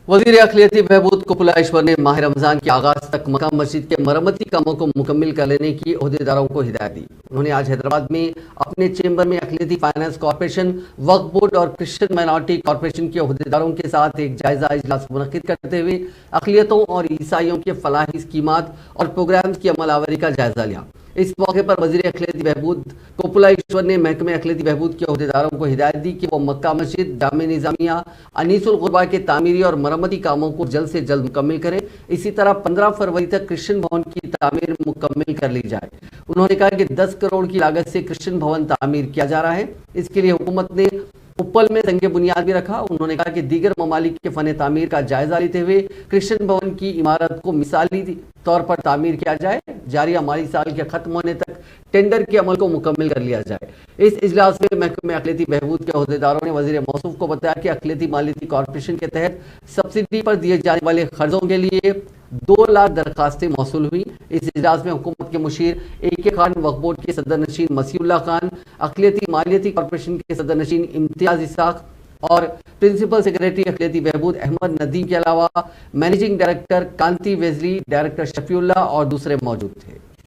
وزیر اقلیتی بہبود کپلا ایشور نے ماہ رمضان کے آغاز تک مکہ مسجد کے مرمتی کاموں کو مکمل کر لینے کی عہدیداروں کو ہدایت دی۔ انہوں نے آج حیدرآباد میں اپنے چیمبر میں اقلیتی فائنانس کارپوریشن، وقف بورڈ اور کرسچن مائنارٹی کارپوریشن کے عہدیداروں کے ساتھ ایک جائزہ اجلاس منعقد کرتے ہوئے اقلیتوں اور عیسائیوں کے فلاحی اسکیمات اور پروگرامز کی عمل آوری کا جائزہ لیا۔ اس موقع پر وزیر اقلیتی بہبود کپلا ایشور نے محکمہ اقلیتی بہبود کے عہدیداروں کو ہدایت دی کہ وہ مکہ مسجد، جامع نظامیہ، انیس الغربا کے تعمیری اور مرمتی کاموں کو جلد سے جلد مکمل کریں۔ اسی طرح 15 فروری تک کرسچن بھون کی تعمیر مکمل کر لی جائے۔ انہوں نے کہا کہ 10 کروڑ کی لاگت سے کرسچن بھون تعمیر کیا جا رہا ہے۔ اس کے لیے حکومت نے اپل میں سنگ بنیاد بھی رکھا۔ انہوں نے کہا کہ دیگر ممالک کے فن تعمیر کا جائزہ لیتے ہوئے کرسچن بھون کی عمارت کو مثالی طور پر تعمیر کیا جائے۔ جاریہ مالی سال کے ختم ہونے تک ٹینڈر کے عمل کو مکمل کر لیا جائے۔ اس اجلاس میں محکمہ اقلیتی بہبود کے عہدیداروں نے وزیر موصوف کو بتایا کہ اقلیتی مالیاتی کارپوریشن کے تحت سبسڈی پر دیے جانے والے قرضوں کے لیے 2 لاکھ درخواستیں موصول ہوئی۔ اس اجلاس میں حکومت کے مشیر AK خان، وقف بورڈ کے صدر نشین مسیح اللہ خان، اقلیتی مالیاتی کارپوریشن کے صدر نشین امتیاز اسحاق اور پرنسپل سیکریٹری اقلیتی بہبود احمد ندیم کے علاوہ مینیجنگ ڈائریکٹر کانتی ویزلی، ڈائریکٹر شفیع اللہ اور دوسرے موجود تھے۔